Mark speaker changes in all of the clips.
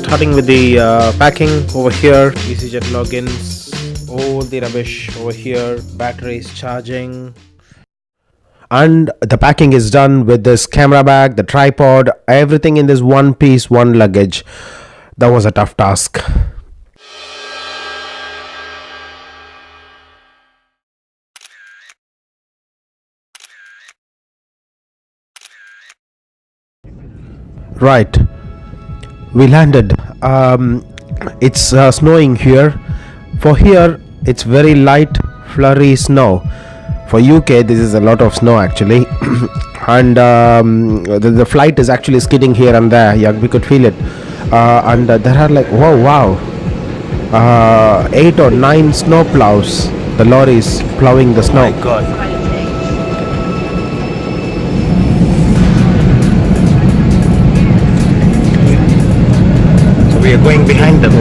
Speaker 1: starting with the packing over here. EasyJet logins, all the rubbish over here, batteries charging. And the packing is done with this camera bag, the tripod, everything in this one piece, one luggage. That was a tough task. Right, we landed. It's snowing here. For here, it's very light, flurry snow. For UK, this is a lot of snow actually, and the flight is actually skidding here and there. Yeah, we could feel it. And there are like wow, 8 or 9 snow plows. The lorries plowing the snow.
Speaker 2: Oh my God.
Speaker 1: We are going behind them.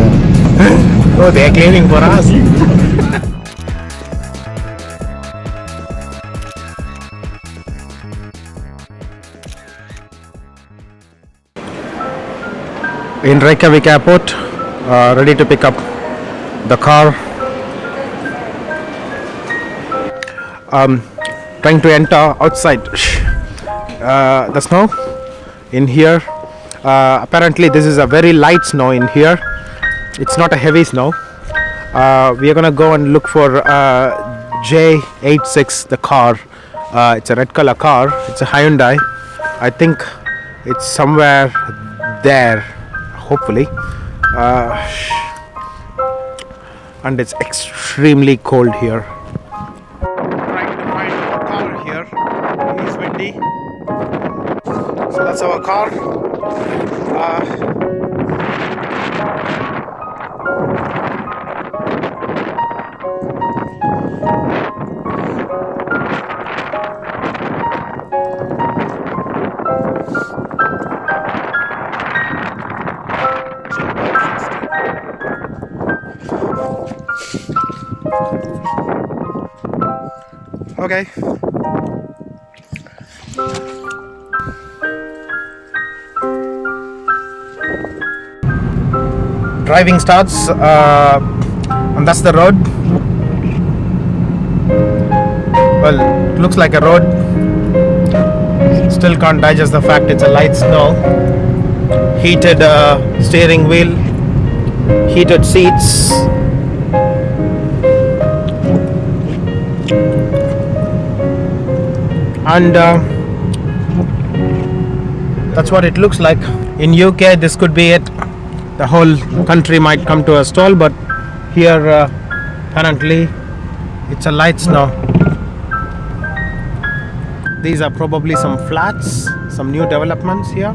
Speaker 1: Oh, they are claiming for us. In Reykjavik airport, ready to pick up the car. Trying to enter outside the snow in here. Apparently this is a very light snow in here. It's not a heavy snow. We are gonna go and look for J86, the car. It's a red color car. It's a Hyundai. I think it's somewhere there, hopefully. And it's extremely cold here. Trying to find our car here. It's windy. So that's our car. Okay. Driving starts, and that's the road. Well, it looks like a road. Still can't digest the fact it's a light snow. Heated steering wheel, heated seats. And that's what it looks like. In UK, this could be it. The whole country might come to a stall, but here apparently it's a light snow. These are probably some flats, some new developments here.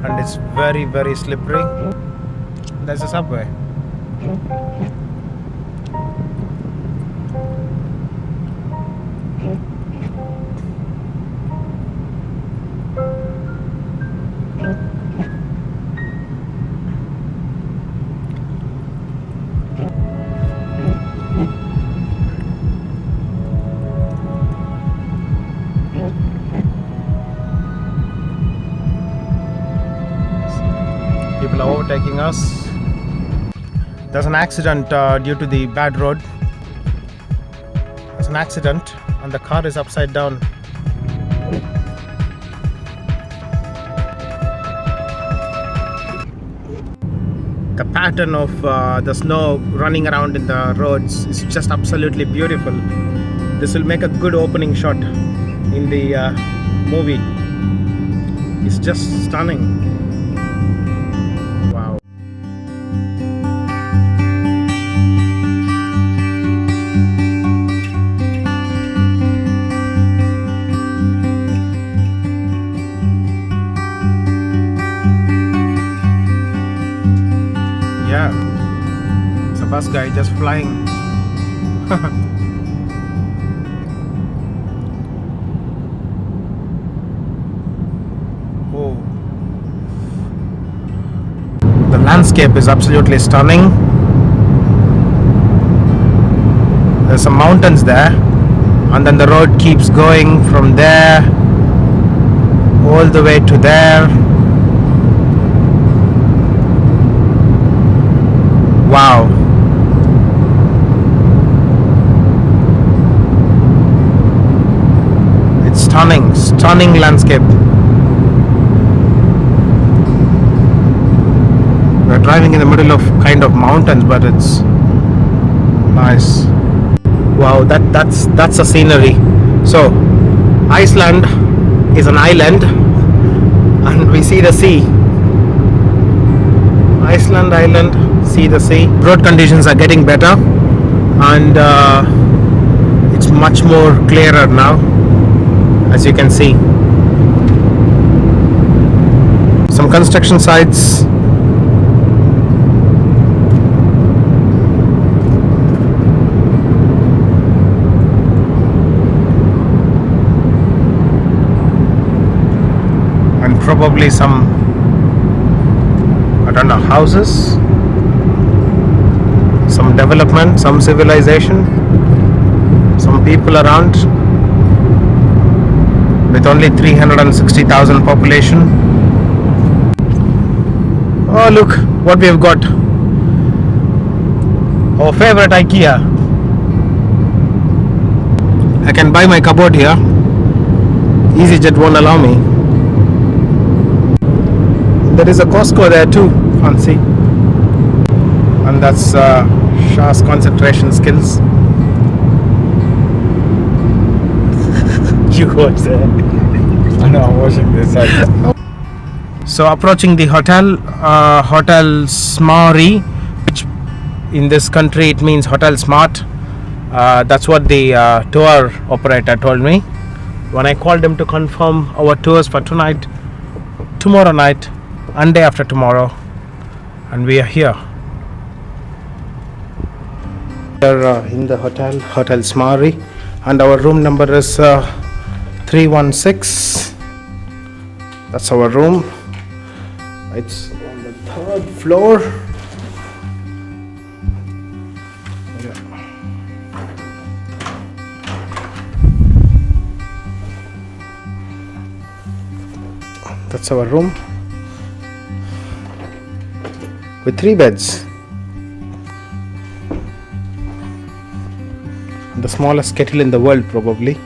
Speaker 1: And it's very, very slippery. There's a subway. People are overtaking us. There's an accident due to the bad road. There's an accident and the car is upside down. The pattern of the snow running around in the roads is just absolutely beautiful. This will make a good opening shot in the movie. It's just stunning. Wow. Yeah, it's a bus guy just flying. Oh. The landscape is absolutely stunning. There's some mountains there, and then the road keeps going from there all the way to there. Wow. It's stunning landscape. We're driving in the middle of kind of mountains, but it's nice. Wow, that's a scenery. So Iceland is an island, and we see the sea. Iceland island, see the sea. Road conditions are getting better, and it's much more clearer now, as you can see. Some construction sites. And probably some, I don't know, houses, some development, some civilization, some people around, with only 360,000 population. Oh, look what we have got. Our favorite IKEA. I can buy my cupboard here. EasyJet won't allow me. There is a Costco there too, fancy. And that's Shah's concentration skills. You watch that.
Speaker 2: I know, I'm watching this.
Speaker 1: So approaching the hotel, Hotel Smari, which in this country it means Hotel Smart. That's what the tour operator told me when I called him to confirm our tours for tonight, tomorrow night, and day after tomorrow. And we are here. We are in the hotel, Hotel Smari, and our room number is 316. That's our room. It's on the 3rd floor. Yeah. That's our room with 3 beds. The smallest kettle in the world, probably.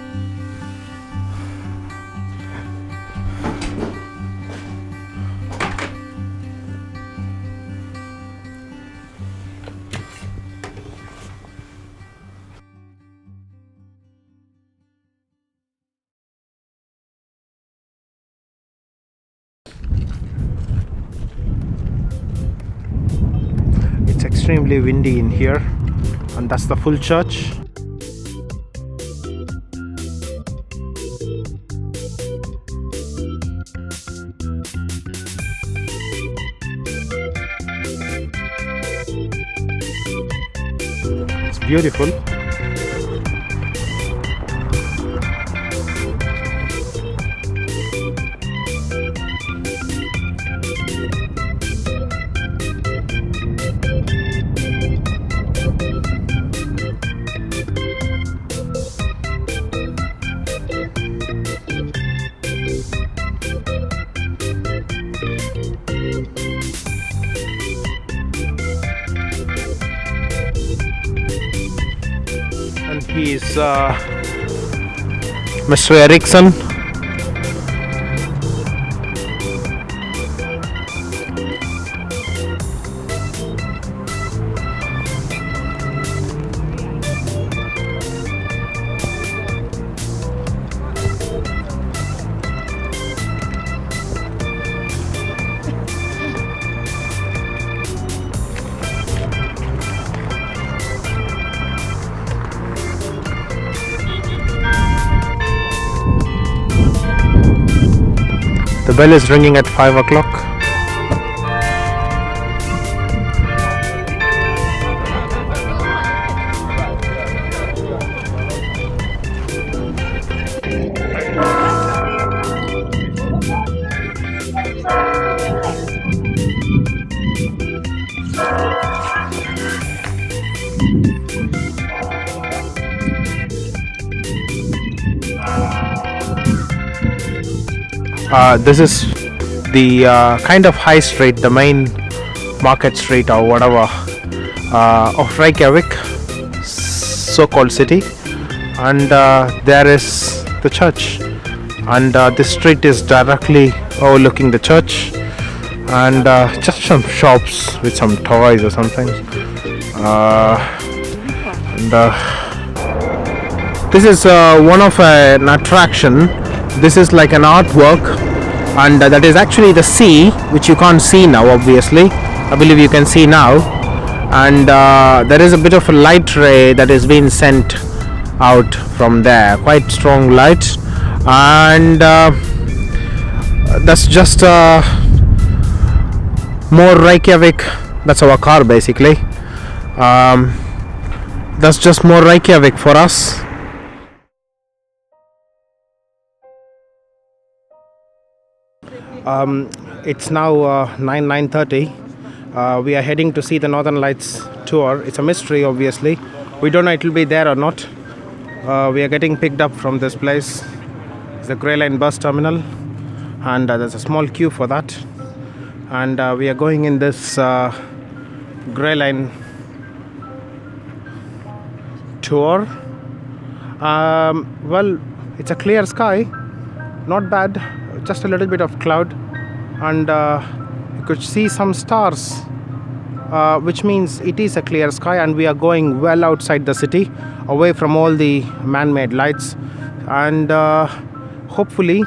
Speaker 1: It's extremely windy in here, and that's the full church. It's beautiful. And he's Mr. Erickson. The bell is ringing at 5 o'clock. This is the kind of high street, the main market street or whatever of Reykjavik, so-called city, and there is the church, and this street is directly overlooking the church, and just some shops with some toys or something, and this is one of an attraction. This is like an artwork, and that is actually the sea, which you can't see now, obviously. I believe you can see now, and there is a bit of a light ray that is being sent out from there, quite strong light, and that's just more Reykjavik. That's our car basically. That's just more Reykjavik for us. It's now 9:30. We are heading to see the Northern Lights tour. It's a mystery, obviously. We don't know it will be there or not. We are getting picked up from this place. It's the Grey Line bus terminal, and there's a small queue for that. And we are going in this Grey Line tour. Well, it's a clear sky, not bad. Just a little bit of cloud, and you could see some stars, which means it is a clear sky, and we are going well outside the city, away from all the man-made lights, and hopefully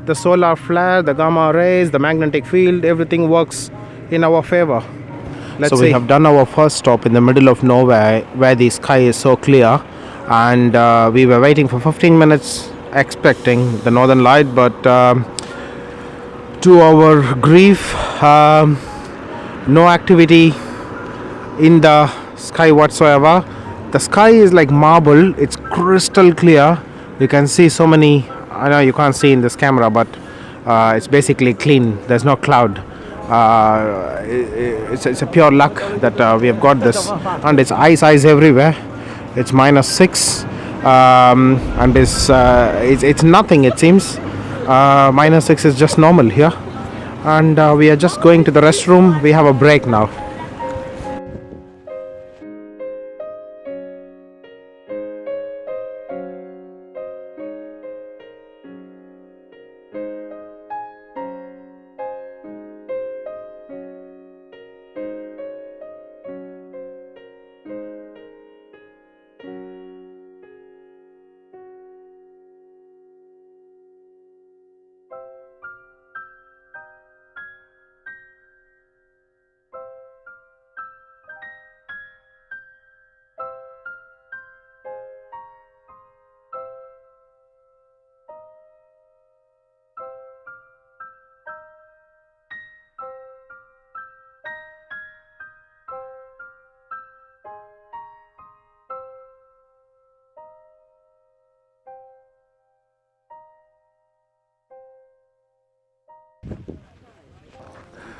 Speaker 1: the solar flare, the gamma rays, the magnetic field, everything works in our favor. Let's see. We have done our first stop in the middle of nowhere, where the sky is so clear, and we were waiting for 15 minutes expecting the northern light, but to our grief, no activity in the sky whatsoever. The sky is like marble. It's crystal clear. You can see so many, I know you can't see in this camera, but it's basically clean. There's no cloud. It's a pure luck that we have got this, and it's ice everywhere. It's -6. And it's nothing, it seems. -6 is just normal here, and we are just going to the restroom. We have a break now.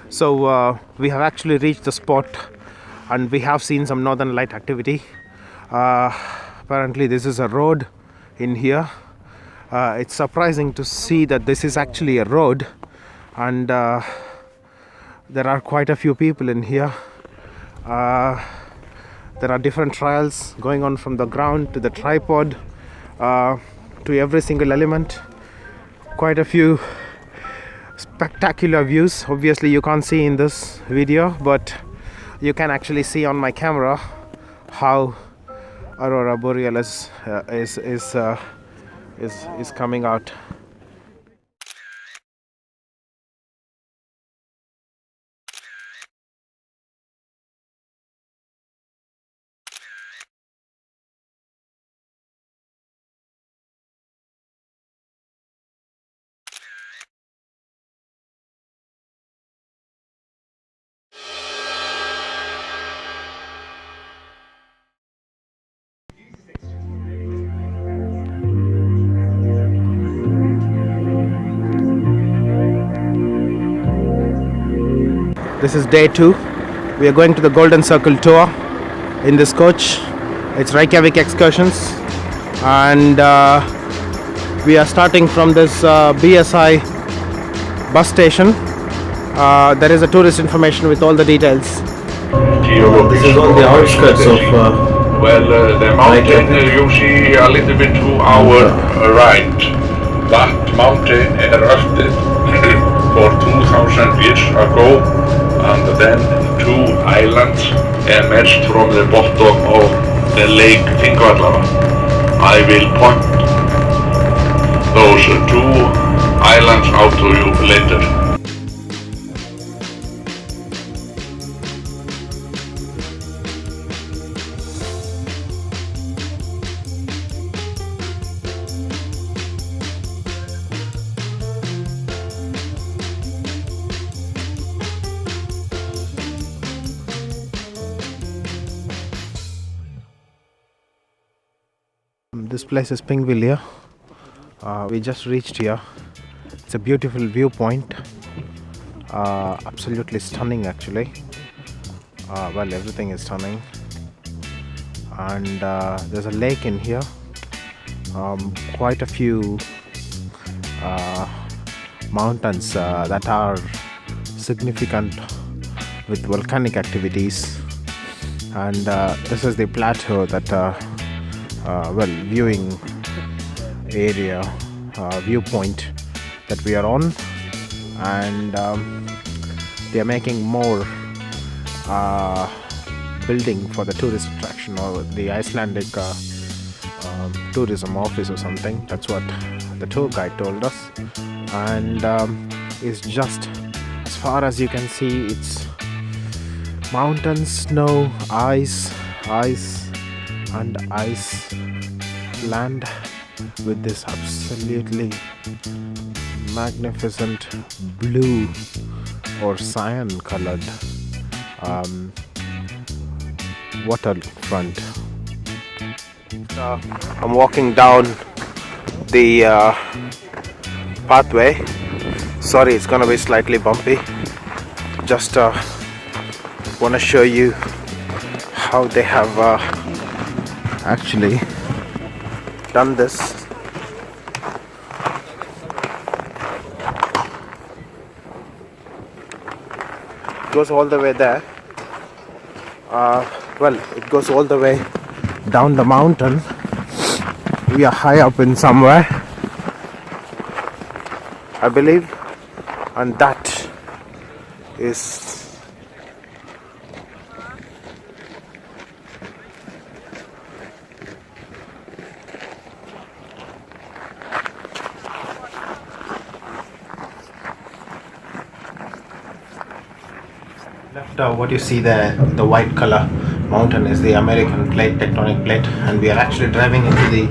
Speaker 1: So we have actually reached the spot, and we have seen some northern light activity. Apparently this is a road in here. It's surprising to see that this is actually a road, and there are quite a few people in here. There are different trials going on, from the ground to the tripod, to every single element. Quite a few spectacular views. Obviously you can't see in this video, but you can actually see on my camera how Aurora Borealis is coming out. This is day 2. We are going to the Golden Circle tour in this coach. It's Reykjavik excursions, and we are starting from this BSI bus station. There is a tourist information with all the details. This is on the outskirts of.
Speaker 3: The mountain you see a little bit to our right. That mountain erupted for 2000 years ago, and then two islands emerged from the bottom of the lake Þingvallavatn. I will point those two islands out to you later.
Speaker 1: This place is Pingvillia. We just reached here. It's a beautiful viewpoint. Absolutely stunning, actually. Well, everything is stunning. And there's a lake in here. Quite a few mountains that are significant with volcanic activities. And this is the plateau that viewing area, viewpoint that we are on, and they are making more building for the tourist attraction, or the Icelandic tourism office or something. That's what the tour guide told us. And it's just, as far as you can see, it's mountains, snow, ice and ice land with this absolutely magnificent blue or cyan colored waterfront. I'm walking down the pathway. Sorry, it's gonna be slightly bumpy. Just want to show you how they have actually done this. It goes all the way there. It goes all the way down the mountain. We are high up in somewhere, I believe, and that is what you see there, the white color mountain, is the American plate, tectonic plate, and we are actually driving into the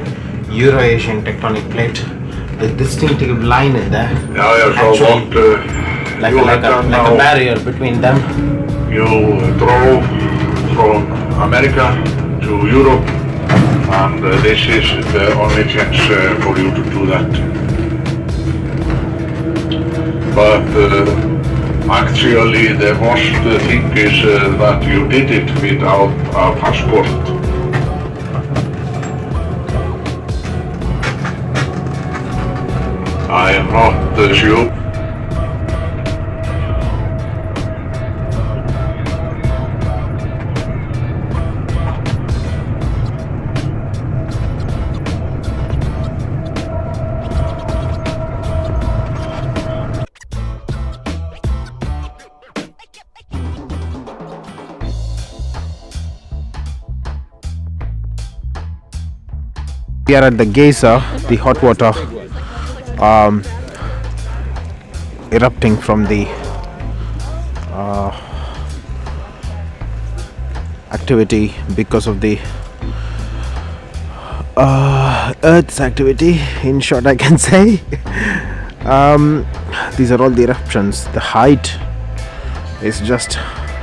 Speaker 1: Euro-Asian tectonic plate. The distinctive line in there, like a barrier between them.
Speaker 3: You drove from America to Europe, and this is the only chance for you to do that. But actually, the worst thing is that you did it without a passport. I am not sure.
Speaker 1: We are at the geyser, the hot water erupting from the activity because of the Earth's activity, in short I can say. These are all the eruptions. The height is just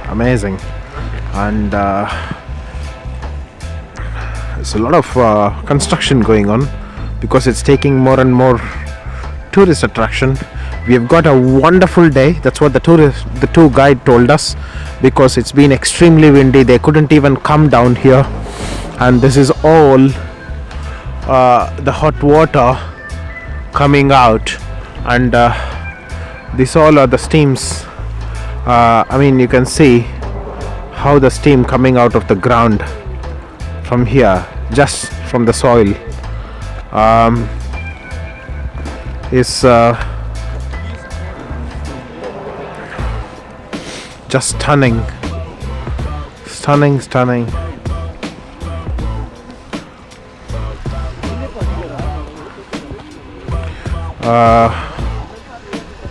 Speaker 1: amazing, and there's a lot of construction going on because it's taking more and more tourist attraction. We have got a wonderful day. That's what the tour guide told us, because it's been extremely windy. They couldn't even come down here, and this is all the hot water coming out, and These all are the steams. I mean, you can see how the steam coming out of the ground from here, just from the soil, is just stunning. Stunning.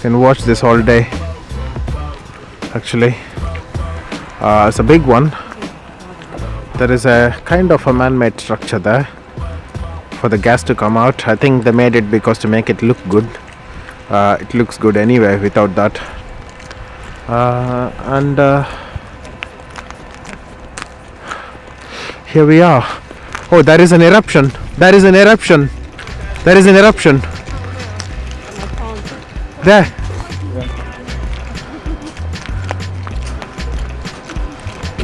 Speaker 1: Can watch this all day. Actually, it's a big one. There is a kind of a man-made structure there for the gas to come out. I think they made it because to make it look good. It looks good anyway without that. And here we are. Oh, there is an eruption. There is an eruption. There.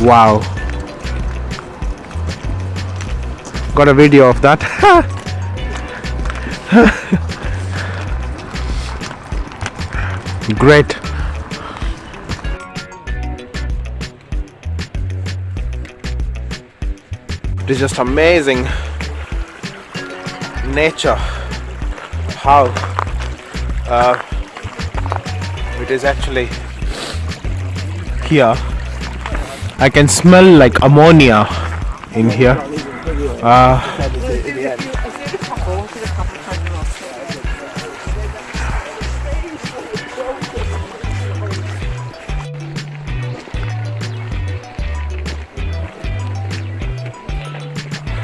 Speaker 1: Wow. Got a video of that. Great. It is just amazing nature, how it is actually here. I can smell like ammonia in here.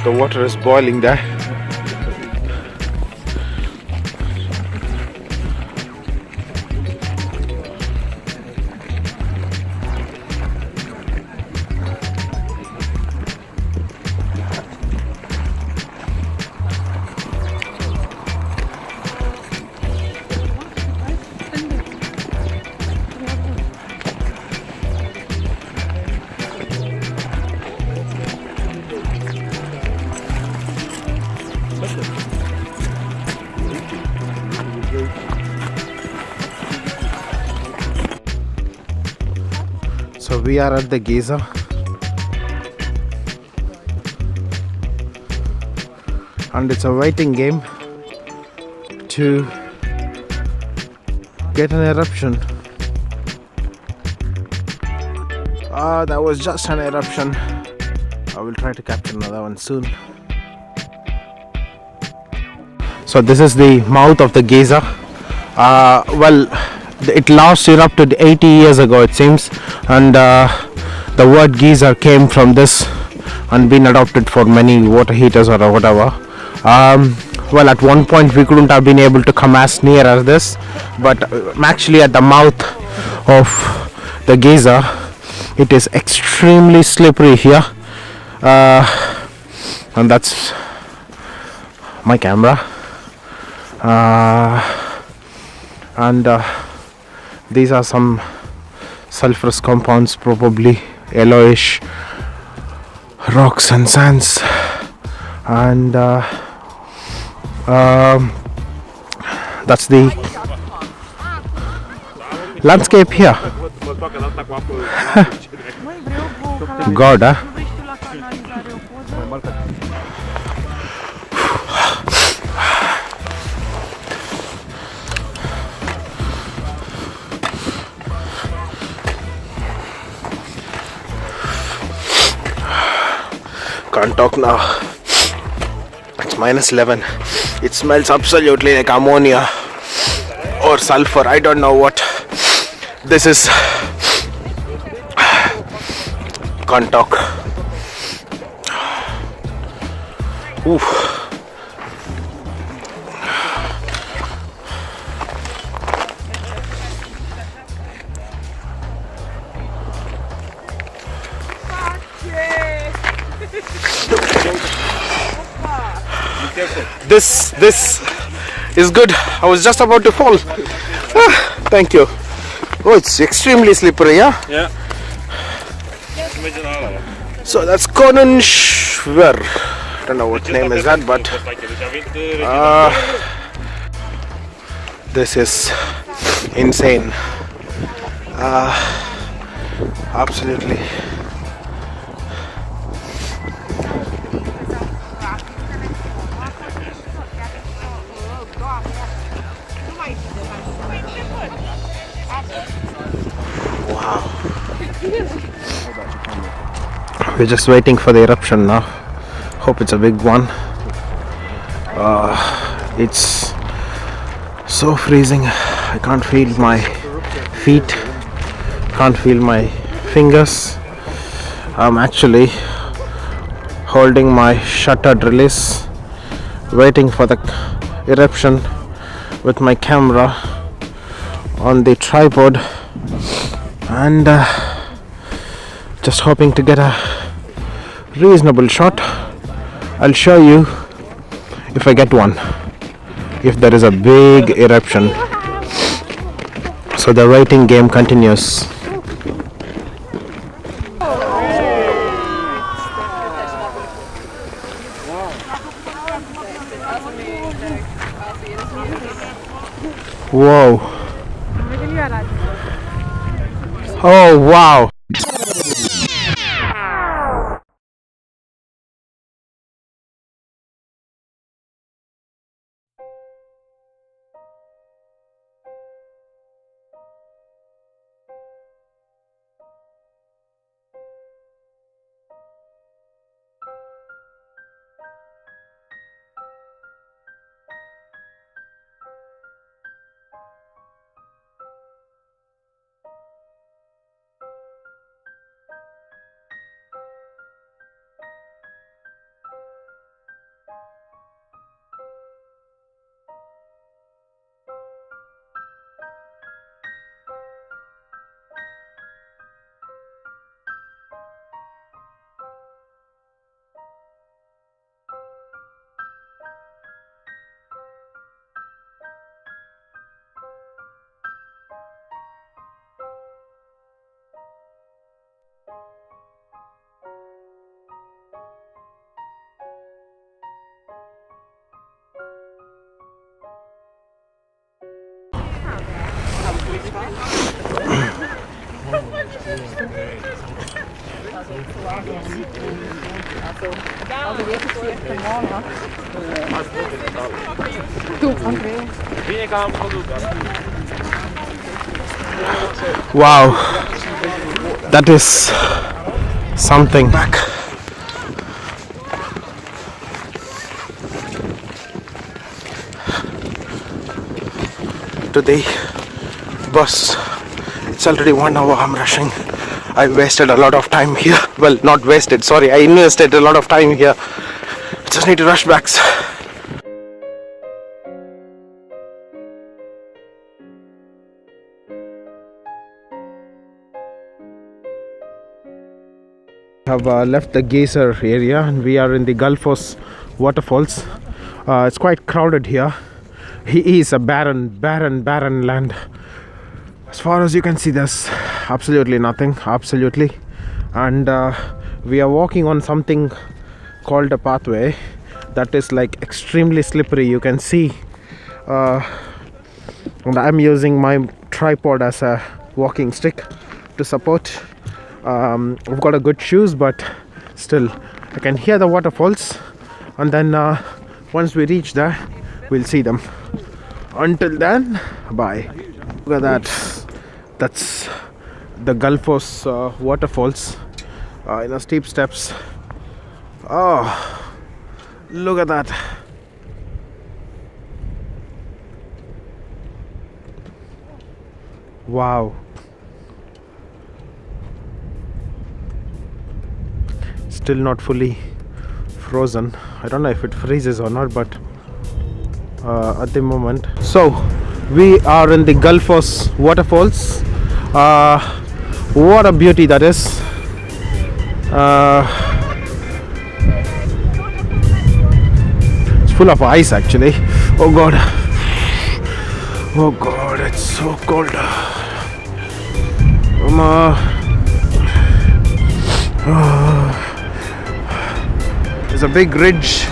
Speaker 1: The water is boiling there. So we are at the geyser. And it's a waiting game to get an eruption. That was just an eruption. I will try to capture another one soon. So this is the mouth of the geyser. Well, it last erupted 80 years ago, it seems, and the word geyser came from this and been adopted for many water heaters or whatever. Well, at one point we couldn't have been able to come as near as this, but I'm actually at the mouth of the geyser. It is extremely slippery here, and that's my camera. And these are some sulfurous compounds, probably yellowish rocks and sands, and that's the landscape here. God, can't talk now. It's -11. It smells absolutely like ammonia or sulfur. I don't know what this is. Can't talk. Oof. This is good. I was just about to fall. Thank you. Oh, it's extremely slippery, yeah?
Speaker 2: Yeah.
Speaker 1: So that's Konunshver. I don't know what name is that, but this is insane. Absolutely. Wow. We're just waiting for the eruption now. Hope it's a big one. It's so freezing. I can't feel my feet, can't feel my fingers. I'm actually holding my shuttered release, waiting for the eruption with my camera on the tripod, and just hoping to get a reasonable shot. I'll show you if I get one, if there is a big eruption. So the waiting game continues. Whoa. Oh wow. Wow, that is something. Back. To the bus. It's already 1 hour. I'm rushing. I wasted a lot of time here. Well, not wasted, sorry. I invested a lot of time here. Just need to rush back. Have left the geyser area and we are in the Gulfos waterfalls. It's quite crowded here. He is a barren land. As far as you can see, there's absolutely nothing, absolutely. And we are walking on something called a pathway that is like extremely slippery. You can see, and I'm using my tripod as a walking stick to support. I've got a good shoes, but still I can hear the waterfalls, and then once we reach there we'll see them. Until then, bye. Look at that. That's the Gulfos waterfalls, steep steps. Oh, look at that. Wow. Still not fully frozen. I don't know if it freezes or not, but at the moment. So we are in the Gulfos waterfalls. What a beauty that is. It's full of ice actually. Oh god. Oh god, it's so cold. There's a big ridge,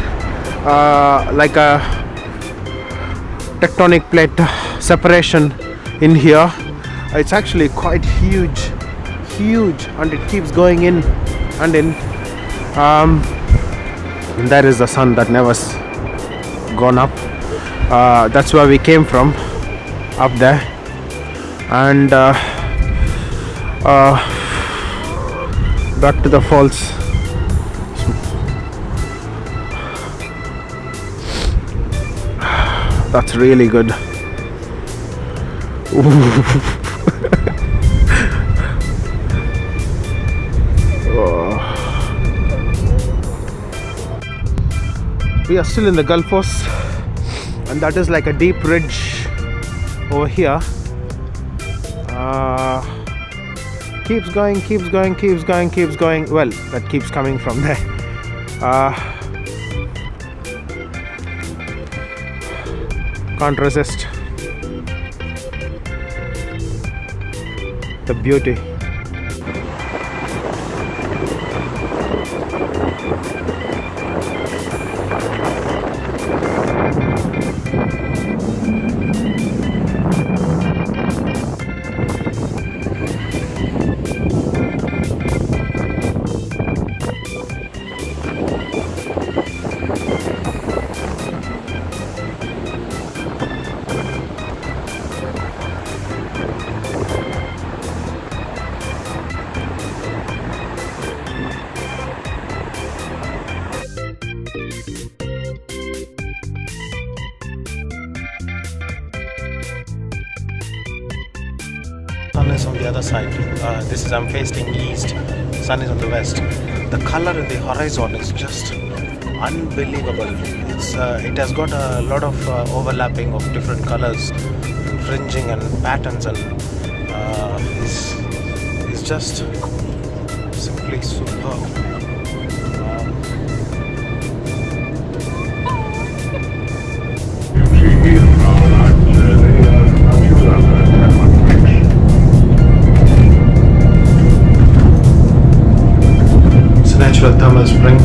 Speaker 1: like a tectonic plate separation in here. It's actually quite huge, and it keeps going in and in. And there is the sun that never's gone up. That's where we came from, up there. And back to the falls. That's really good. We are still in the Gulf Coast, and that is like a deep ridge over here. Keeps going. Well, that keeps coming from there. Can't resist the beauty. Sun is on the other side. I'm facing east. Sun is on the west. The color in the horizon is just unbelievable. It has got a lot of overlapping of different colors, fringing and patterns, and it's just simply superb. Natural thermal spring.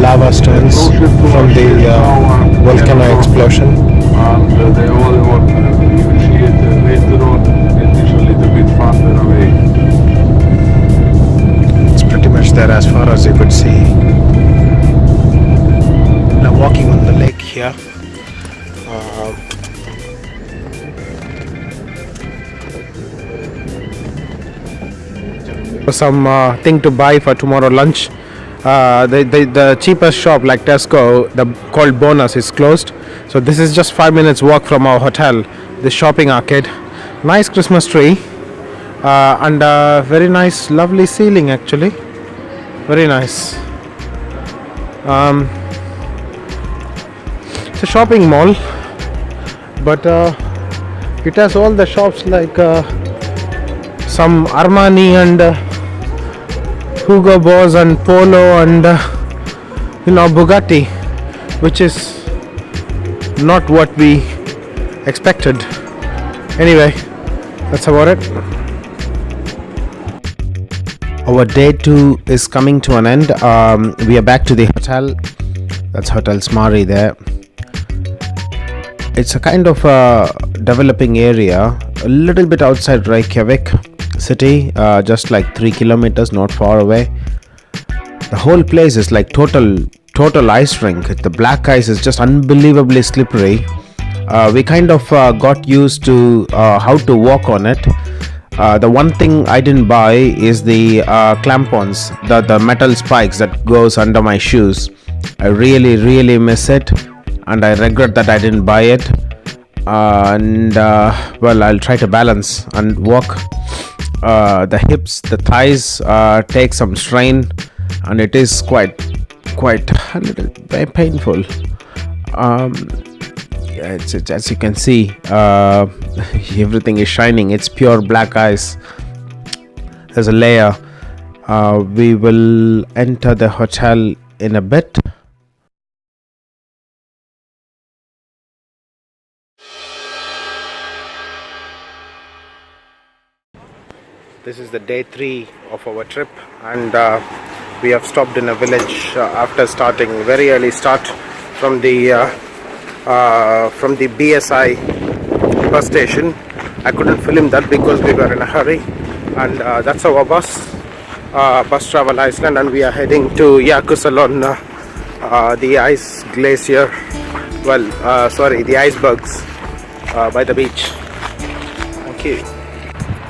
Speaker 1: Lava stones from the volcano explosion.
Speaker 3: And the other one, you will see it later on. It is a little bit farther away.
Speaker 1: It's pretty much there as far as you could see. Now walking on the lake here. Some thing to buy for tomorrow lunch. The cheapest shop like Tesco, called Bonus, is closed. So this is just 5 minutes walk from our hotel. The shopping arcade, nice Christmas tree, and very nice, lovely ceiling actually. Very nice. It's a shopping mall, but it has all the shops like some Armani and Hugo Boss and Polo and Bugatti, which is not what we expected. Anyway, that's about it. Our day 2 is coming to an end. We are back to the hotel. That's Hotel Smari there. It's a kind of developing area, a little bit outside Reykjavik city, just like 3 kilometers, not far away. The whole place is like total ice rink. The black ice is just unbelievably slippery. We kind of got used to how to walk on it. The one thing I didn't buy is the clampons, the metal spikes that goes under my shoes. I really miss it, and I regret that I didn't buy it. Well, I'll try to balance and walk. The hips, the thighs take some strain, and it is quite a little very painful. It's as you can see, everything is shining. It's pure black ice. There's a layer. We will enter the hotel in a bit. This is the day 3 of our trip, and we have stopped in a village after starting very early start from the BSI bus station. I couldn't film that because we were in a hurry, and that's our bus travel Iceland, and we are heading to Yakusalon, the ice glacier, the icebergs by the beach. Okay,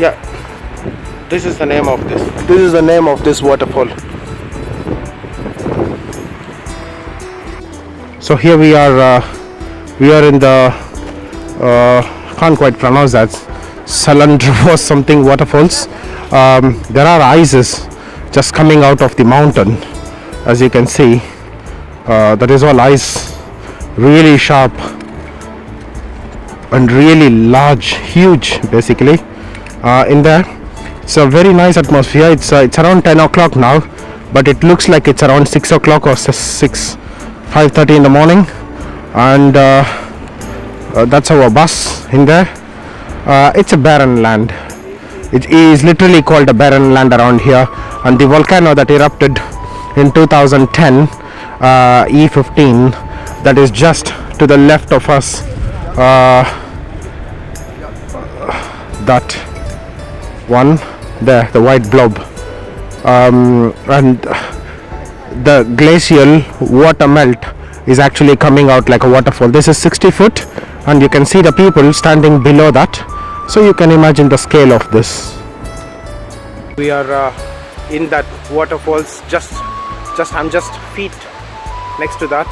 Speaker 1: yeah, this is the name of this waterfall. So here we are in the can't quite pronounce that, Salandrovos something waterfalls. There are ices just coming out of the mountain, as you can see. That is all ice, really sharp and really large, huge basically in there. It's a very nice atmosphere. It's around 10 o'clock now, but it looks like it's around 6 o'clock or 5:30 in the morning, and that's our bus in there. It's a barren land. It is literally called a barren land around here, and the volcano that erupted in 2010, E15, that is just to the left of us, that one there, the white blob, and the glacial water melt is actually coming out like a waterfall. This is 60 foot, and you can see the people standing below that, so you can imagine the scale of this. We are in that waterfalls, I'm just feet next to that.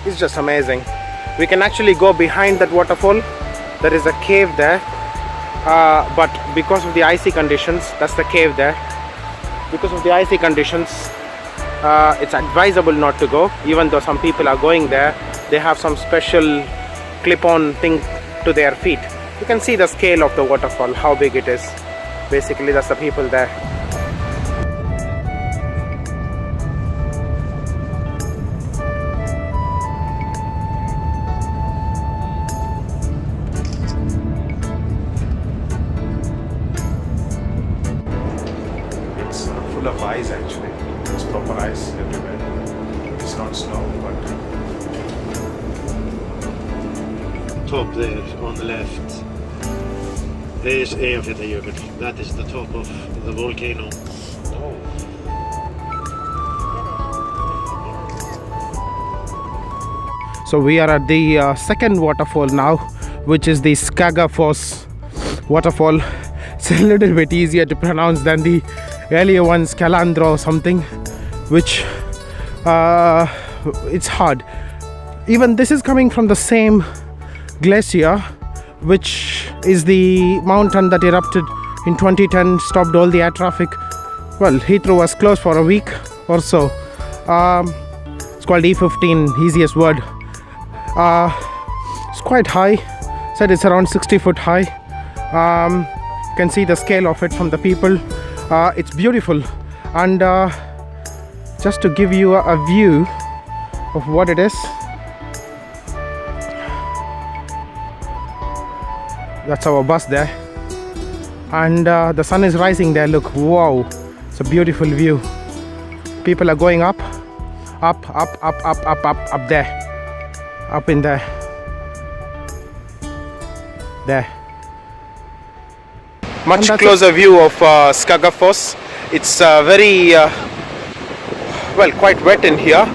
Speaker 1: It's just amazing. We can actually go behind that waterfall. There is a cave there, but because of the icy conditions, that's the cave there. Because of the icy conditions, it's advisable not to go. Even though some people are going there, they have some special clip-on thing to their feet. You can see the scale of the waterfall, how big it is. Basically, that's the people there. It's full of ice actually. It's proper ice everywhere. It's not snow, but
Speaker 4: top there on the left, there's Eyjafjallajökull. That is the top of the volcano.
Speaker 1: So we are at the second waterfall now, which is the Skagafoss waterfall. It's a little bit easier to pronounce than the earlier one, Skalandra or something, which it's hard. Even this is coming from the same glacier, which is the mountain that erupted in 2010, stopped all the air traffic. Well, Heathrow was closed for a week or so. It's called E15, easiest word. It's quite high. Said it's around 60 foot high. You can see the scale of it from the people. It's beautiful, and just to give you a view of what it is, that's our bus there, and the sun is rising there. Look, wow, it's a beautiful view. People are going up, Up there. Up in there. There. Much closer view of Skagafoss. It's very well, quite wet in here,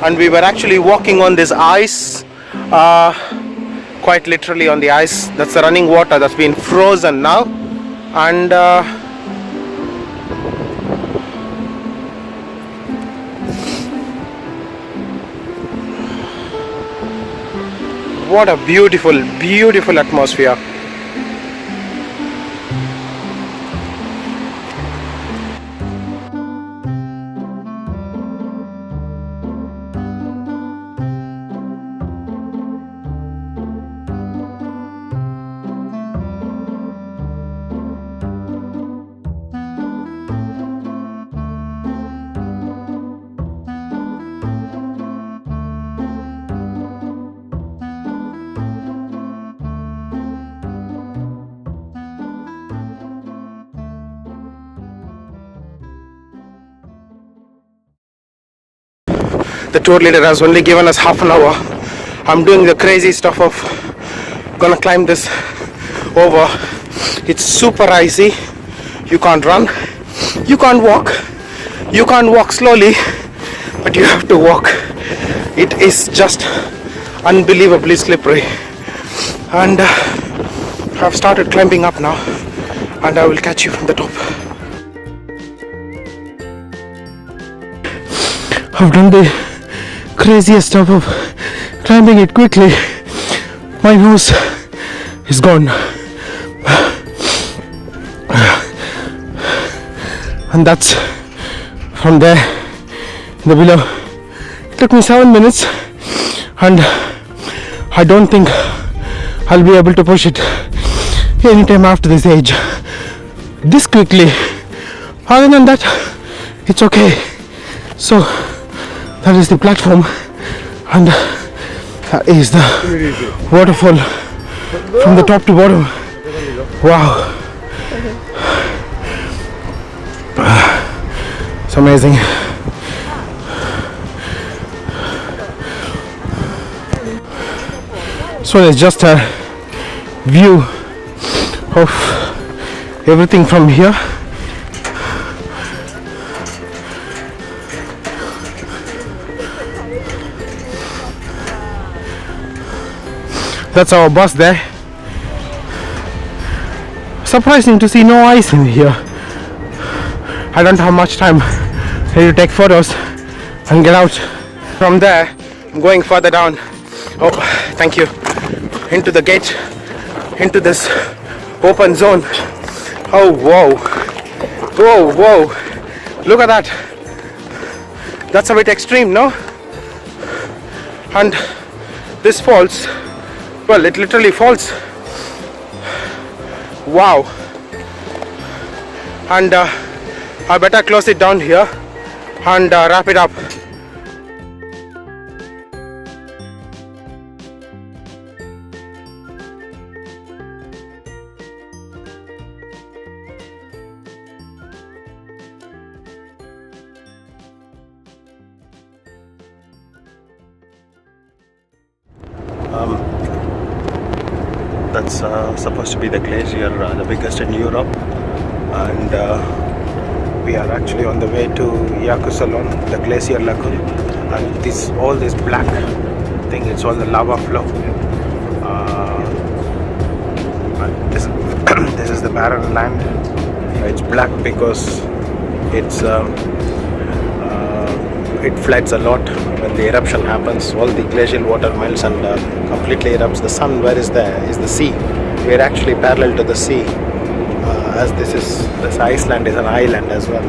Speaker 1: and we were actually walking on this ice, quite literally on the ice. That's the running water that's been frozen now, and what a beautiful atmosphere. The tour leader has only given us half an hour. I'm doing the crazy stuff of gonna climb this over. It's super icy. You can't run, you can't walk, you can't walk slowly, but you have to walk. It is just unbelievably slippery, and I've started climbing up now, and I will catch you from the top. I've done the craziest stuff of climbing it quickly. My nose is gone, and that's from there, the below. It took me 7 minutes, and I don't think I'll be able to push it anytime after this age this quickly. Other than that, it's okay. So that is the platform, and that is the waterfall from the top to bottom. Wow, it's amazing. So it's just a view of everything from here. That's our bus there. Surprising to see no ice in here. I don't have much time. I need to take photos and get out. From there, I'm going further down. Oh, thank you. Into the gate, into this open zone. Oh, whoa. Whoa, whoa. Look at that. That's a bit extreme, no? And this falls. Well, it literally falls. Wow. And I better close it down here and wrap it up. That's supposed to be the glacier, the biggest in Europe, and we are actually on the way to Yakusalon, the glacier lagoon. And all this black thing, it's all the lava flow. And this is the barren land. It's black because it floods a lot when the eruption happens. All the glacial water melts and completely erupts. The sun, where is there, is the sea. We are actually parallel to the sea, as this Iceland is an island as well.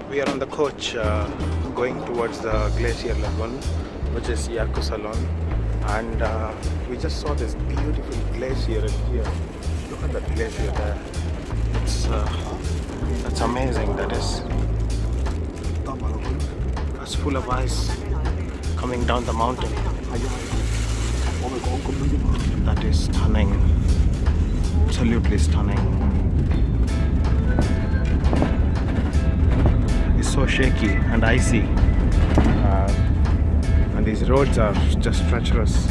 Speaker 1: We are on the coach going towards the glacier lagoon, which is Yakusalon, and we just saw this beautiful glacier in here. Look at that glacier there. It's That's amazing. That is. That's full of ice coming down the mountain. That is stunning. Absolutely stunning. It's so shaky and icy. And these roads are just treacherous.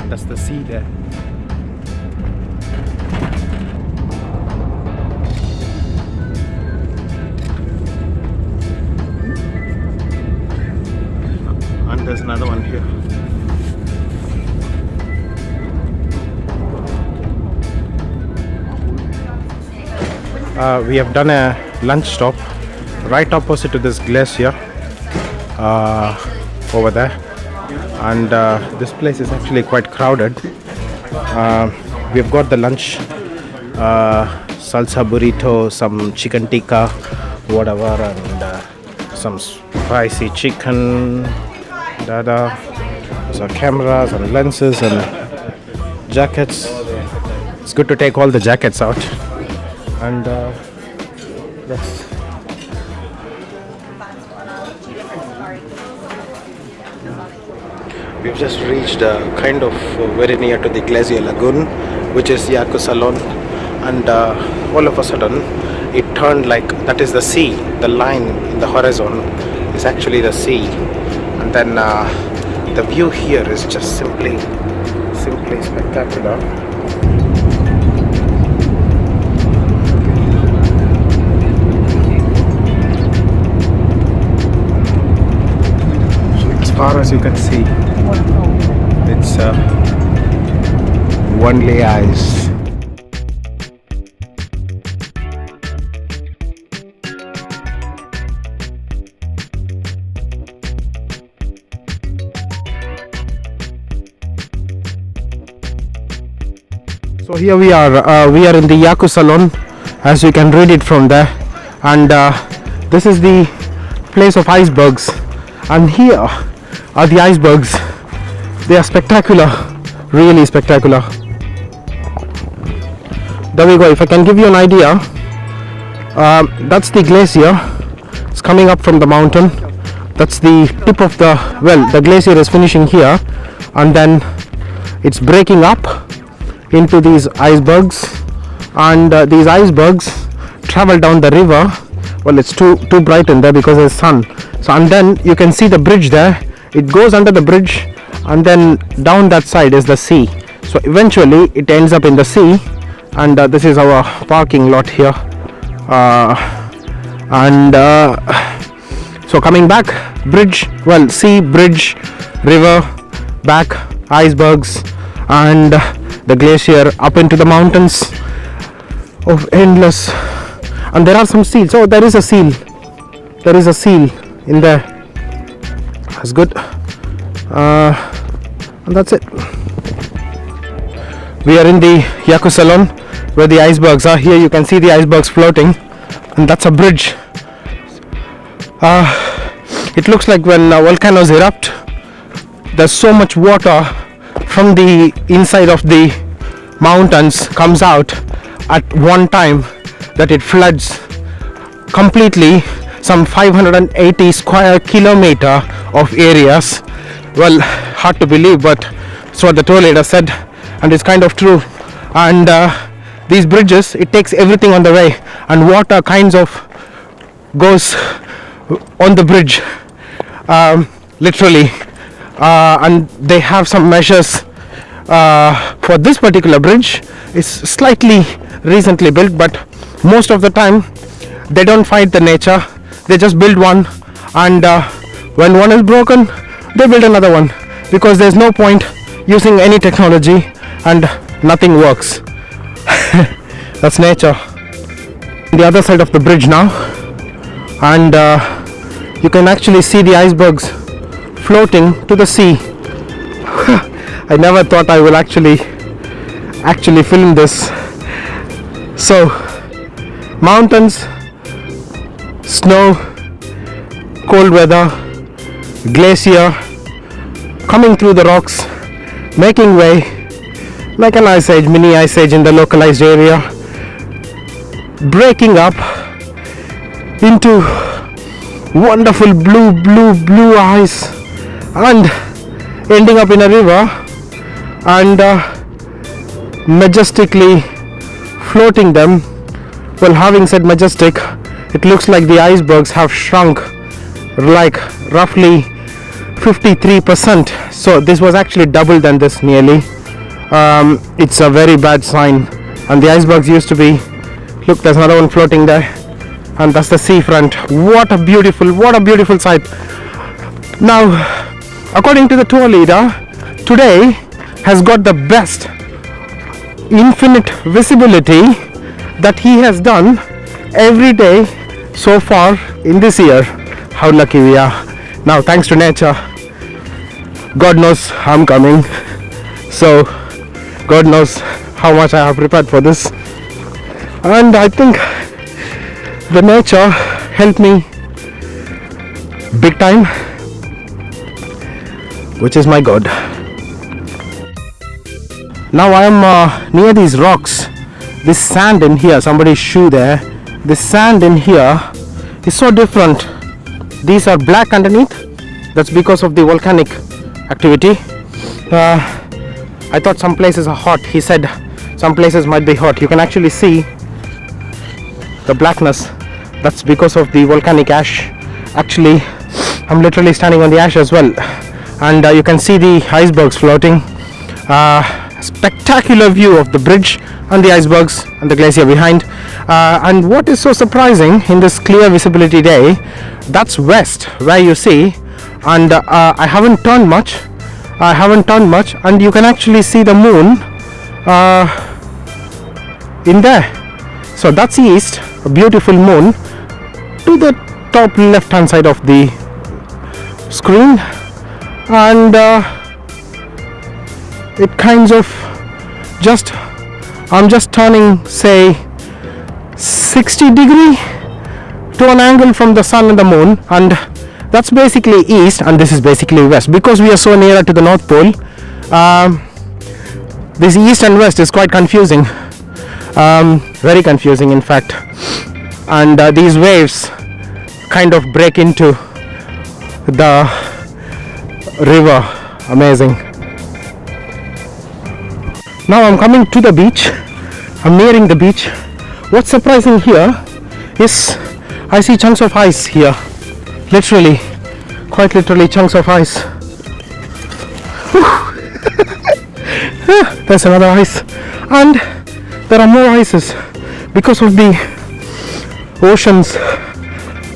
Speaker 1: That's the sea there. And there's another one here. We have done a lunch stop right opposite to this glacier over there, and this place is actually quite crowded. We've got the lunch, salsa burrito, some chicken tikka, whatever, and some spicy chicken, some cameras and lenses and jackets. It's good to take all the jackets out. And yes, we've just reached kind of very near to the glacier lagoon, which is Yakusalon, and all of a sudden it turned like that is the sea. The line in the horizon is actually the sea, and then the view here is just simply spectacular. As far as you can see, it's only ice. So here we are in the Yakusalon, as you can read it from there, and this is the place of icebergs, and here are the icebergs. They are spectacular, really spectacular. There we go. If I can give you an idea, that's the glacier. It's coming up from the mountain. That's the tip of the glacier is finishing here, and then it's breaking up into these icebergs, and these icebergs travel down the river. Well, it's too bright in there because there's sun. So, and then you can see the bridge there. It goes under the bridge, and then down that side is the sea. So eventually it ends up in the sea, and this is our parking lot here. So coming back, bridge, well, sea, bridge, river, back, icebergs, and the glacier up into the mountains of endless. And there are some seals. Oh, there is a seal. There is a seal in there. That's good. And that's it. We are in the Yakusalon where the icebergs are. Here you can see the icebergs floating, and that's a bridge. It looks like when volcanoes erupt, there's so much water from the inside of the mountains comes out at one time that it floods completely some 580 square kilometer of areas. Well, hard to believe, but that's what the tour leader said, and it's kind of true. And these bridges, it takes everything on the way, and water kinds of goes on the bridge, literally. And they have some measures for this particular bridge. It's slightly recently built, but most of the time they don't fight the nature. They just build one, and when one is broken, they build another one, because there's no point using any technology and nothing works. That's nature. The other side of the bridge now, and you can actually see the icebergs floating to the sea. I never thought I will actually film this. So, mountains, snow, cold weather, glacier, coming through the rocks, making way like an ice age, mini ice age in the localized area, breaking up into wonderful blue ice and ending up in a river and majestically floating them. Well, having said majestic, it looks like the icebergs have shrunk like roughly 53%. So this was actually double than this nearly. It's a very bad sign. And the icebergs used to be, look, there's another one floating there, and that's the seafront. What a beautiful sight. Now, according to the tour leader, today has got the best infinite visibility that he has done every day so far in this year. How lucky we are. Now, thanks to nature, God knows I'm coming, so God knows how much I have prepared for this, and I think the nature helped me big time, which is my God. Now I am near these rocks. This sand in here, somebody's shoe there, this sand in here is so different. These are black underneath. That's because of the volcanic activity. I thought some places are hot. He said some places might be hot. You can actually see the blackness. That's because of the volcanic ash. Actually, I'm literally standing on the ash as well, and you can see the icebergs floating. Spectacular view of the bridge and the icebergs and the glacier behind. And what is so surprising in this clear visibility day, that's west where you see, and I haven't turned much, and you can actually see the moon in there. So that's east, a beautiful moon to the top left hand side of the screen, and it kinds of just, I'm just turning say 60 degree to an angle from the sun and the moon, and that's basically east, and this is basically west. Because we are so nearer to the North Pole, this east and west is quite confusing, very confusing in fact, and these waves kind of break into the river. Amazing. Now I'm coming to the beach. I'm nearing the beach. What's surprising here is I see chunks of ice here. Literally, quite literally chunks of ice. There's another ice, and there are more ices because of the ocean's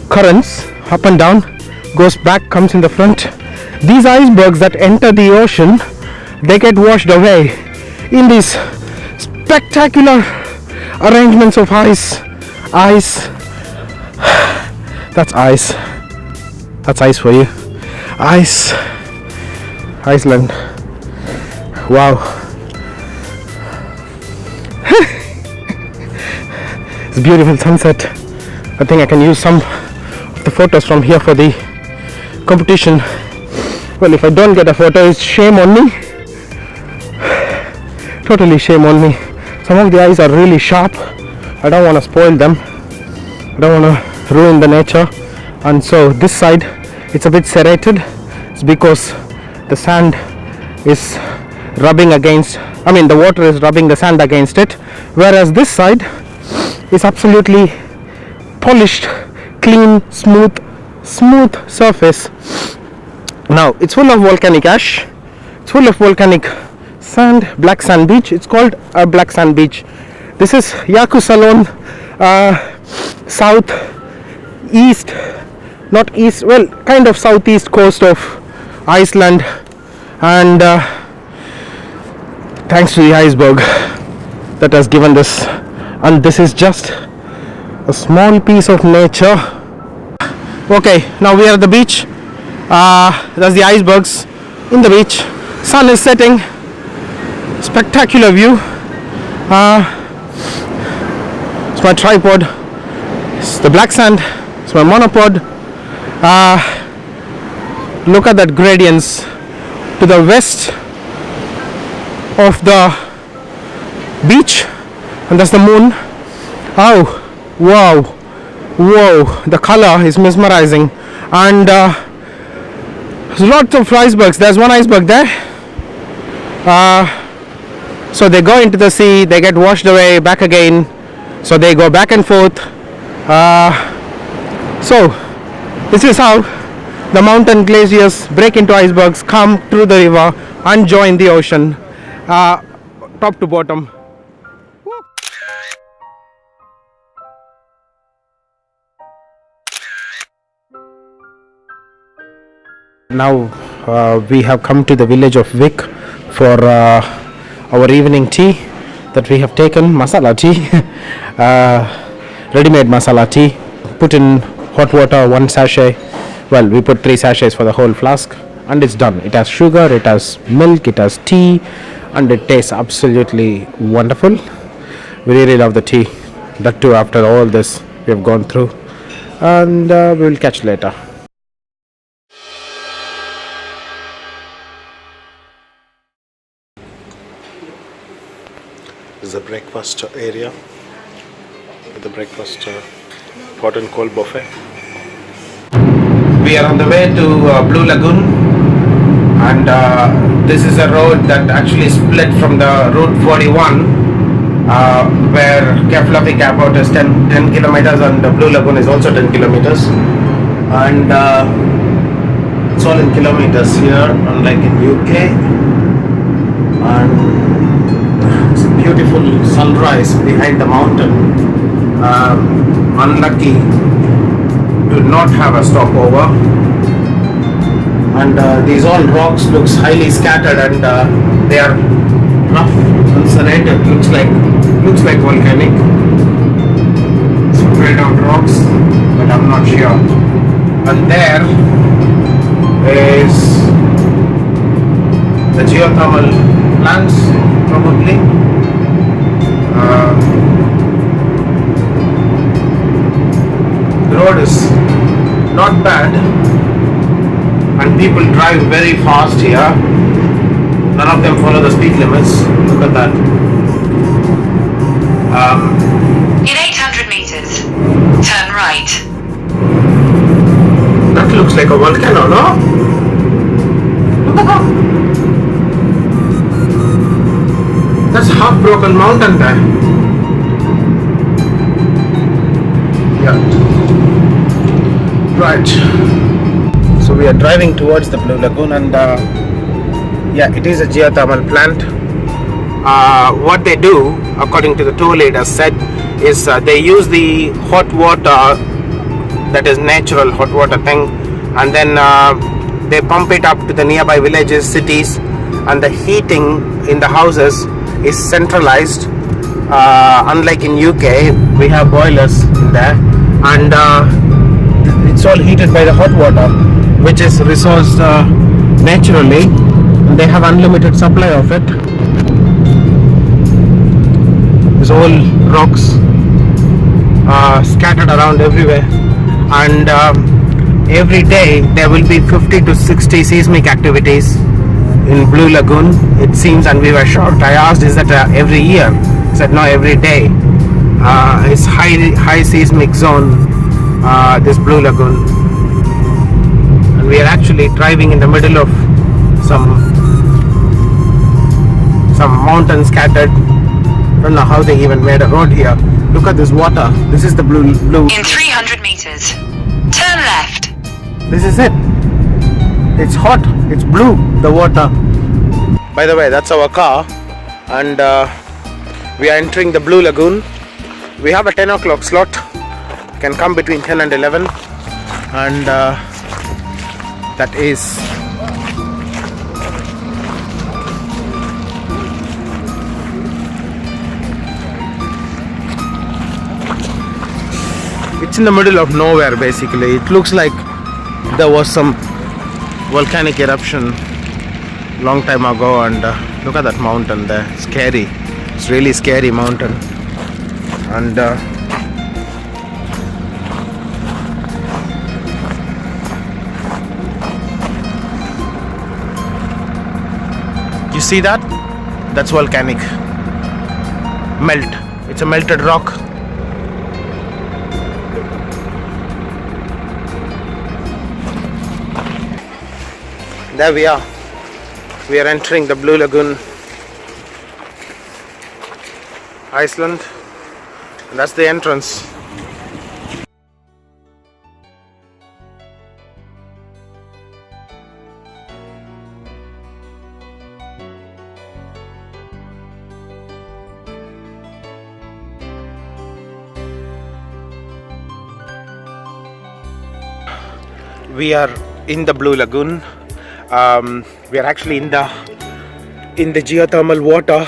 Speaker 1: currents, up and down, goes back, comes in the front. These icebergs that enter the ocean, they get washed away in these spectacular arrangements of ice. That's ice. That's ice for you. Ice. Iceland. Wow. It's a beautiful sunset. I think I can use some of the photos from here for the competition. Well, if I don't get a photo, it's shame on me. Totally shame on me. Some of the eyes are really sharp. I don't want to spoil them. I don't want to ruin the nature. And so this side, it's a bit serrated. It's because the sand is rubbing against, the water is rubbing the sand against it. Whereas this side is absolutely polished, clean, smooth surface. Now it's full of volcanic ash. It's full of volcanic sand, black sand beach. It's called a black sand beach. This is Yakusalon, southeast, not east, well, kind of southeast coast of Iceland, and thanks to the iceberg that has given this, and this is just a small piece of nature. Okay, now we are at the beach. That's the icebergs in the beach. Sun is setting. Spectacular view. It's my tripod. It's the black sand. It's my monopod. Look at that gradients. to the west of the beach, and that's the moon. Oh, wow, whoa, the color is mesmerizing. And there's lots of icebergs. There's one iceberg there. So they go into the sea, they get washed away back again, so they go back and forth. So this is how the mountain glaciers break into icebergs, come through the river and join the ocean, top to bottom. Now we have come to the village of Vic for our evening tea that we have taken, masala tea, ready-made masala tea, put in hot water, 1 sachet. Well, we put 3 sachets for the whole flask, and it's done. It has sugar, it has milk, it has tea, and it tastes absolutely wonderful. We really love the tea, that too after all this we have gone through, and we will catch you later. This is the breakfast area with the breakfast hot and cold buffet. We are on the way to Blue Lagoon, and this is a road that actually split from the Route 41, where Keflavik Airport is 10 kilometers and the Blue Lagoon is also 10 kilometers, and it's all in kilometers here, unlike in UK. And it's a beautiful sunrise behind the mountain. Unlucky to not have a stopover, and these all rocks looks highly scattered, and they are rough and serrated. Looks like volcanic. Spread out rocks, but I'm not sure. And there is the geothermal plants, probably. The road is not bad, and people drive very fast here. None of them follow the speed limits. Look at that.
Speaker 5: In 800 meters, turn right.
Speaker 1: That looks like a volcano, no? That's half broken mountain there. Yeah. Right. So we are driving towards the Blue Lagoon, and yeah, it is a geothermal plant. What they do, according to the tour leader said, is they use the hot water, that is natural hot water thing, and then they pump it up to the nearby villages, cities, and the heating in the houses is centralized. Unlike in UK, we have boilers in there, and it's all heated by the hot water, which is resourced naturally. They have unlimited supply of it. There's all rocks scattered around everywhere, and every day there will be 50 to 60 seismic activities in Blue Lagoon, it seems, and we were shocked. I asked, is that every year? He said no, every day. It's high seismic zone, this Blue Lagoon, and we are actually driving in the middle of some mountains scattered. I don't know how they even made a road here. Look at this water. This is the blue.
Speaker 5: In 300 meters, turn left.
Speaker 1: This is it. It's hot. It's blue, the water. By the way, that's our car, and we are entering the Blue Lagoon. We have a 10 o'clock slot. Can come between 10 and 11, and that is it's in the middle of nowhere basically. It looks like there was some volcanic eruption long time ago, and look at that mountain there. Scary. It's really scary mountain, and You see that? That's volcanic melt. It's a melted rock. There we are. We are entering the Blue Lagoon, Iceland, and that's the entrance. We are in the Blue Lagoon. We are actually in the geothermal water.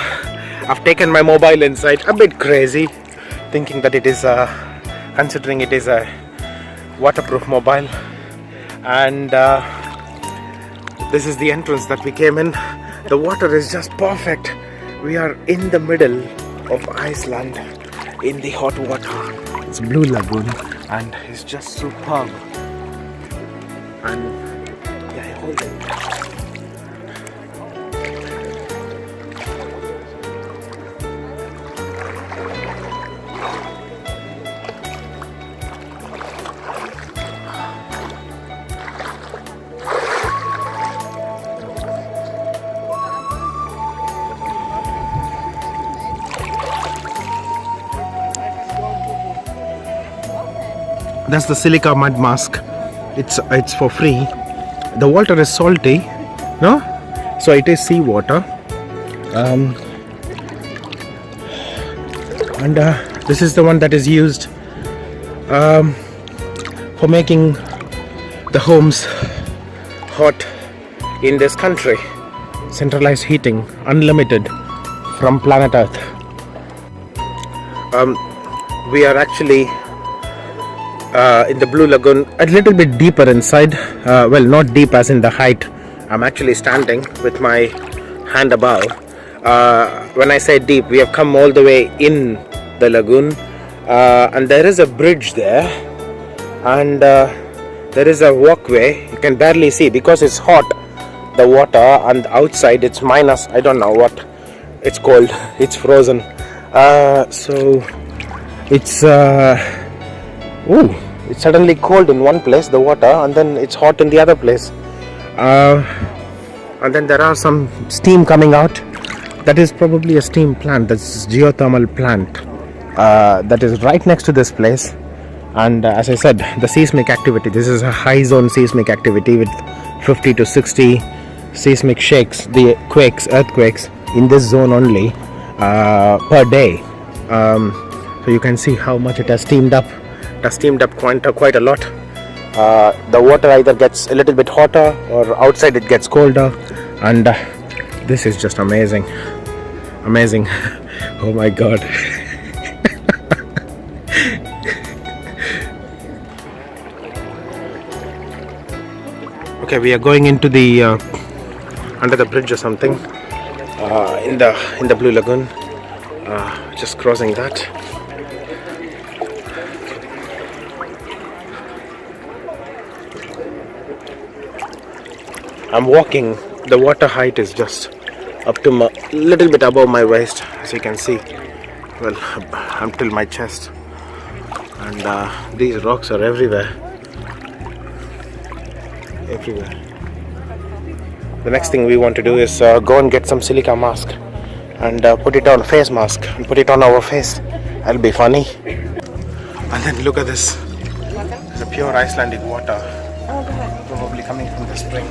Speaker 1: I've taken my mobile inside. A bit crazy, thinking that it is considering it is a waterproof mobile. And this is the entrance that we came in. The water is just perfect. We are in the middle of Iceland, in the hot water. It's Blue Lagoon, and it's just superb. And yeah, hold it. That's the silica mud mask. It's for free. The water is salty, no? So it is seawater. And this is the one that is used for making the homes hot in this country. Centralized heating, unlimited, from planet Earth. We are actually in the Blue Lagoon, a little bit deeper inside. Well, not deep as in the height. I'm actually standing with my hand above. When I say deep, we have come all the way in the lagoon, and there is a bridge there, and there is a walkway. You can barely see because it's hot, the water, and outside it's minus, I don't know what it's called, it's frozen. So it's it's suddenly cold in one place, the water, and then it's hot in the other place. And then there are some steam coming out. That is probably a steam plant. That's geothermal plant that is right next to this place. And as I said, the seismic activity, this is a high zone seismic activity with 50 to 60 seismic shakes, the quakes, earthquakes in this zone only per day. So you can see how much it has steamed up. It has steamed up quite a lot. The water either gets a little bit hotter or outside it gets colder, and this is just amazing. Oh my god. Okay, we are going into the under the bridge or something in the Blue Lagoon. Just crossing that. I'm walking. The water height is just up to a little bit above my waist, as you can see. Well, until my chest. And these rocks are everywhere. The next thing we want to do is go and get some silica mask and put it on, face mask, and put it on our face. That'll be funny. And then look at this. It's a pure Icelandic water, probably coming from the spring.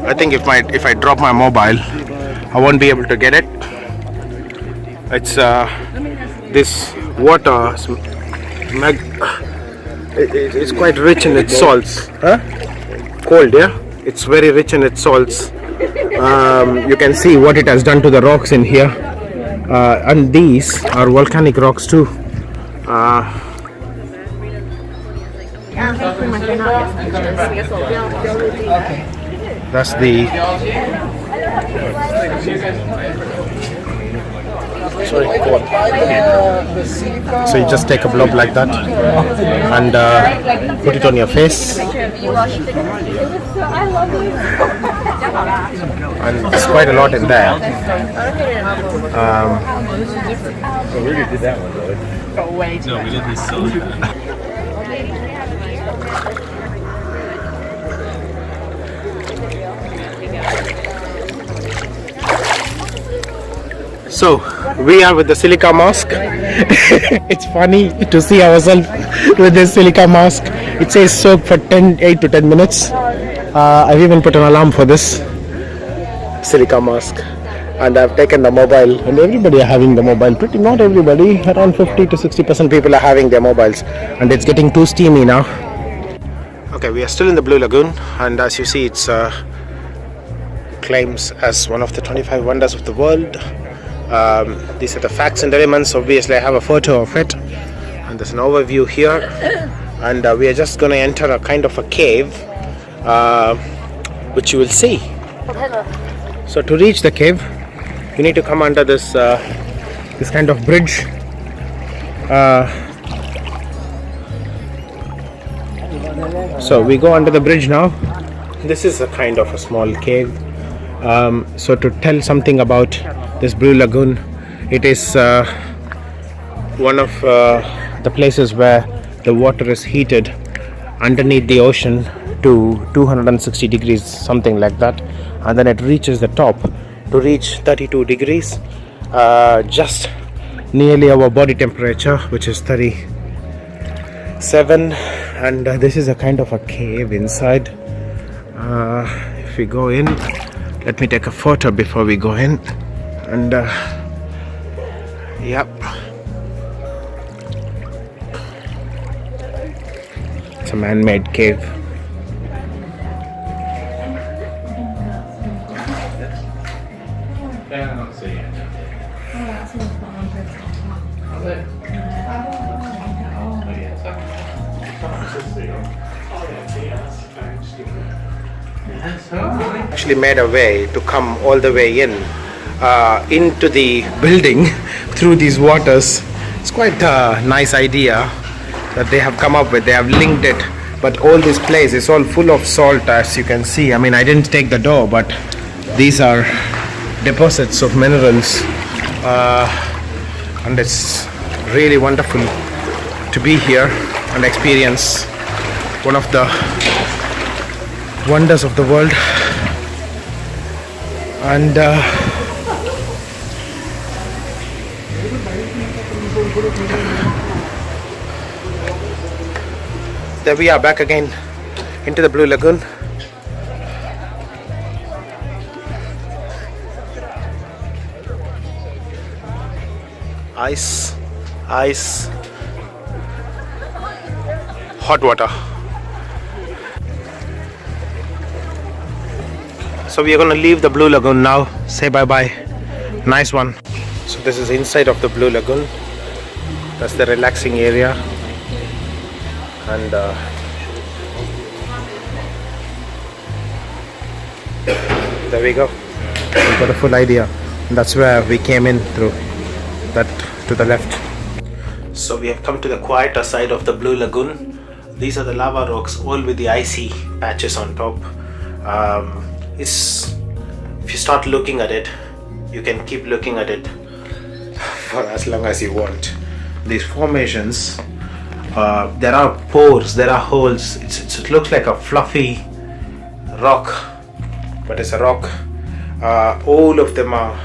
Speaker 1: I think if I drop my mobile, I won't be able to get it. It's this water. It's quite rich in its salts. Cold, yeah. It's very rich in its salts. You can see what it has done to the rocks in here, and these are volcanic rocks too. That's the Sorry, go on. So you just take a blob like that and put it on your face. And there's quite a lot in there.
Speaker 2: We really did that one, though.
Speaker 6: No, we did this solo.
Speaker 1: So we are with the silica mask. It's funny to see ourselves with this silica mask. It says soak for 8 to 10 minutes. I've even put an alarm for this silica mask, and I've taken the mobile, and everybody are having the mobile. Not everybody, around 50 to 60% people are having their mobiles, and it's getting too steamy now. Okay, we are still in the Blue Lagoon, and as you see, it's claims as one of the 25 wonders of the world. These are the facts and elements. Obviously I have a photo of it, and there's an overview here, and we are just going to enter a kind of a cave, which you will see. So to reach the cave you need to come under this this kind of bridge. So we go under the bridge now. This is a kind of a small cave. So to tell something about this Blue Lagoon, it is one of the places where the water is heated underneath the ocean to 260 degrees, something like that, and then it reaches the top to reach 32 degrees, just nearly our body temperature, which is 37. And this is a kind of a cave inside. If we go in, let me take a photo before we go in. And yep, it's a man-made cave. Actually made a way to come all the way in into the building through these waters. It's quite a nice idea that they have come up with. They have linked it, but all this place is all full of salt, as you can see. I mean, I didn't take the door, but these are deposits of minerals, and it's really wonderful to be here and experience one of the wonders of the world. And there we are, back again into the Blue Lagoon. Ice, hot water. So we are going to leave the Blue Lagoon now. Say bye bye. Nice one. So this is inside of the Blue Lagoon. That's the relaxing area. And there we go. We've got a full idea. And that's where we came in through. That to the left. So we have come to the quieter side of the Blue Lagoon. These are the lava rocks, all with the icy patches on top. If you start looking at it, you can keep looking at it for as long as you want. These formations, there are pores, there are holes. It looks like a fluffy rock, but it's a rock. All of them are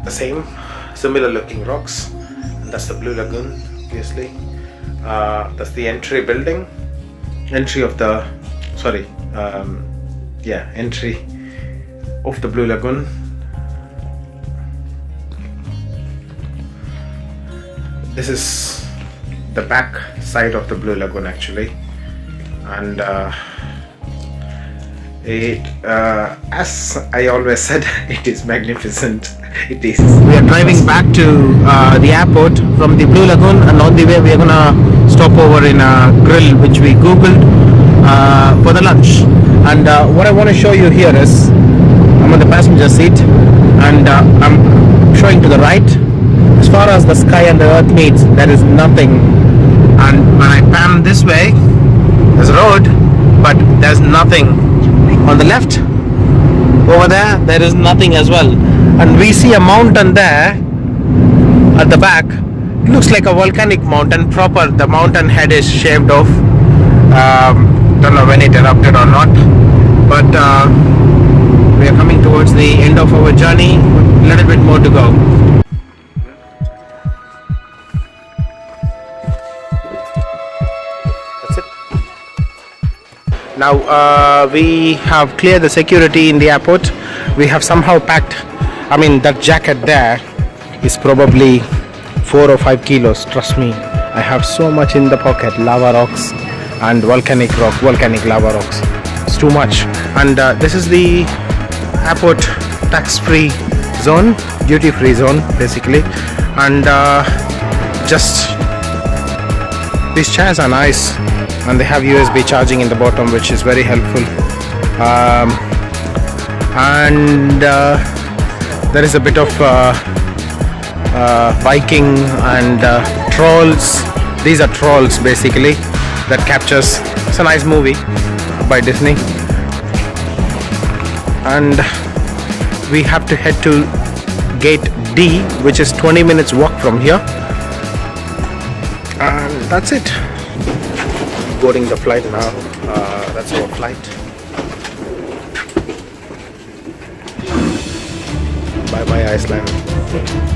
Speaker 1: the same, similar looking rocks. And that's the Blue Lagoon, obviously. That's the entry building, entry of the entry of the Blue Lagoon. This is the back side of the Blue Lagoon actually, and as I always said, it is magnificent. It is. We are driving back to the airport from the Blue Lagoon, and on the way we are gonna stop over in a grill which we googled for the lunch. And what I want to show you here is, I'm on the passenger seat, and I'm showing to the right. As far as the sky and the earth meets, there is nothing. And when I pan this way, there's a road, but there's nothing. On the left, over there is nothing as well. And we see a mountain there at the back. It looks like a volcanic mountain proper. The mountain head is shaved off. Don't know when it erupted or not, but we are coming towards the end of our journey. A little bit more to go. That's it. Now we have cleared the security in the airport. We have somehow packed, I mean, that jacket there is probably 4 or 5 kilos. Trust me, I have so much in the pocket. Lava rocks and volcanic lava rocks. It's too much. And this is the airport tax-free zone, duty-free zone basically. And just these chairs are nice, and they have USB charging in the bottom, which is very helpful. And there is a bit of Viking and trolls. These are trolls basically that captures. It's a nice movie by Disney. And we have to head to gate D, which is 20 minutes walk from here. And that's it. Boarding the flight now. That's our flight. Bye bye Iceland.